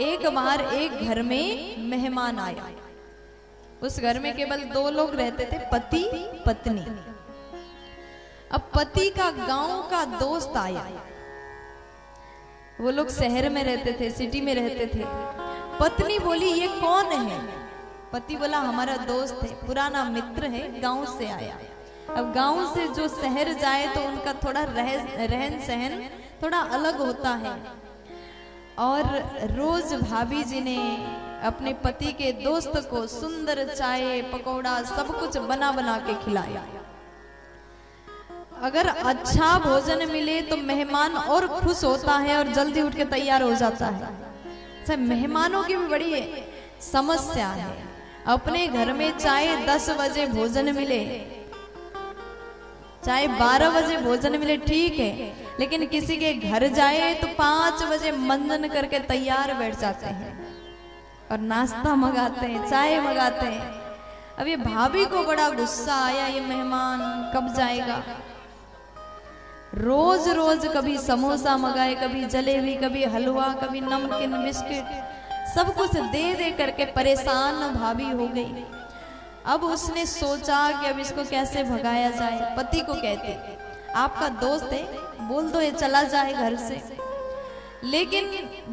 एक बार एक घर में मेहमान आया। उस घर में केवल 2 लोग रहते थे, पति पत्नी। अब पति का गांव का दोस्त आया। वो लोग शहर में रहते थे, सिटी में रहते थे। पत्नी बोली ये कौन है? पति बोला हमारा दोस्त है, पुराना मित्र है, गांव से आया। अब गांव से जो शहर जाए तो उनका थोड़ा रहन सहन थोड़ा अलग होता है। और रोज भाभी जी ने अपने पति के दोस्त को सुंदर चाय पकौड़ा सब कुछ बना बना के खिलाया। अगर अच्छा भोजन मिले तो मेहमान और खुश होता है और जल्दी उठ के तैयार हो जाता है। सब मेहमानों की भी बड़ी समस्या है। अपने घर में चाहे 10 बजे भोजन मिले, चाहे 12 बजे भोजन मिले, ठीक है, लेकिन किसी के घर जाए तो 5 बजे मंजन करके तैयार बैठ जाते हैं और नाश्ता मंगाते हैं, चाय मंगाते हैं। अब ये भाभी को बड़ा गुस्सा आया, ये मेहमान कब जाएगा। रोज रोज कभी समोसा मंगाए, कभी जलेबी, कभी हलवा, कभी नमकीन, बिस्किट, सब कुछ दे दे करके परेशान भाभी हो गई। अब उसने सोचा कि अब इसको कैसे भगाया जाए। पति को कहते आपका दोस्त है, बोल दो ये चला जाए घर से। लेकिन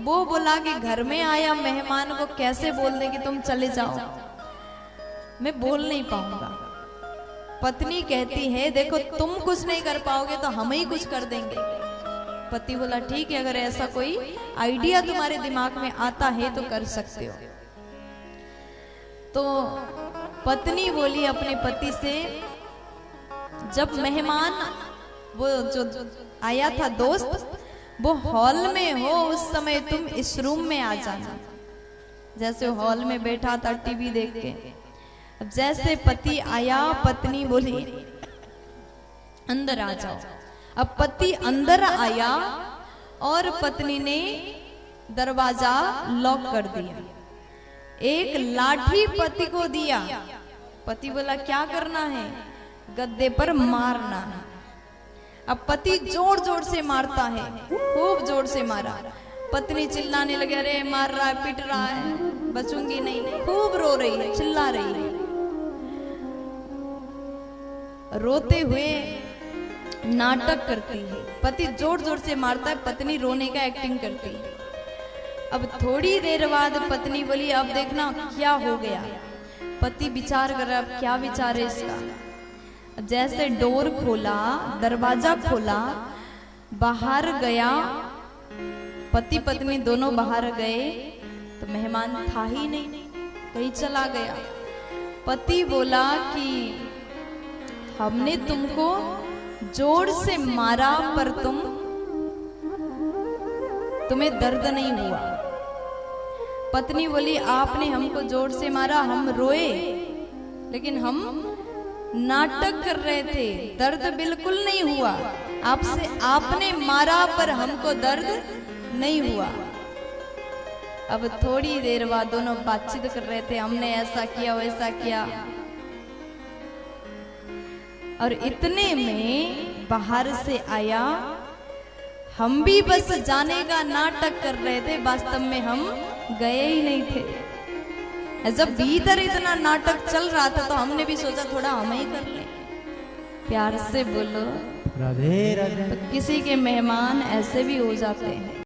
वो बोला कि घर में आया मेहमान को कैसे बोल दे कि तुम चले जाओ, मैं बोल नहीं पाऊंगा। पत्नी कहती है देखो तुम कुछ नहीं कर पाओगे तो हम ही कुछ कर देंगे। पति बोला ठीक है, अगर ऐसा कोई आइडिया तुम्हारे दिमाग में आता है तो कर सकते हो। तो पत्नी बोली अपने पति से, जब मेहमान वो जो आया था दोस्त, वो हॉल में हो उस समय तुम इस रूम में आ जाना। जैसे हॉल में बैठा था टीवी देख के, अब जैसे पति आया पत्नी बोली अंदर आ जाओ। अब पति अंदर आया और पत्नी ने दरवाजा लॉक कर दिया। एक लाठी पति को दिया। पति बोला क्या करना है? गद्दे पर मारना है। अब पति जोर जोर से मारता है, खूब जोर से मारा। पत्नी चिल्लाने लगे, अरे मार रहा है, पीट रहा है, बचूंगी नहीं। खूब रो रही है, चिल्ला रही है। रोते हुए नाटक करती है। पति जोर जोर से मारता है, पत्नी रोने का एक्टिंग करती है। अब थोड़ी देर बाद पत्नी बोली अब देखना क्या हो गया। पति विचार कर रहा है, क्या विचार है इसका। जैसे डोर खोला, दरवाजा खोला, बाहर गया, पति पत्नी दोनों बाहर गए तो मेहमान था ही नहीं, कहीं चला गया। पति बोला कि हमने तुमको जोर से मारा पर तुम्हें दर्द नहीं हुआ। पत्नी बोली आपने हमको जोर से मारा, हम रोए, लेकिन हम नाटक कर रहे थे, दर्द बिल्कुल नहीं हुआ। आपने मारा पर हमको दर्द नहीं हुआ। अब थोड़ी देर बाद दोनों बातचीत कर रहे थे, हमने ऐसा किया वैसा किया। और इतने में बाहर से आया, हम भी बस जाने का नाटक कर रहे थे, वास्तव में हम गए ही नहीं थे। जब भीतर इतना नाटक चल रहा था तो हमने भी सोचा थोड़ा हम ही कर लें। प्यार से बोलो राधे राधे। तो किसी के मेहमान ऐसे भी हो जाते हैं।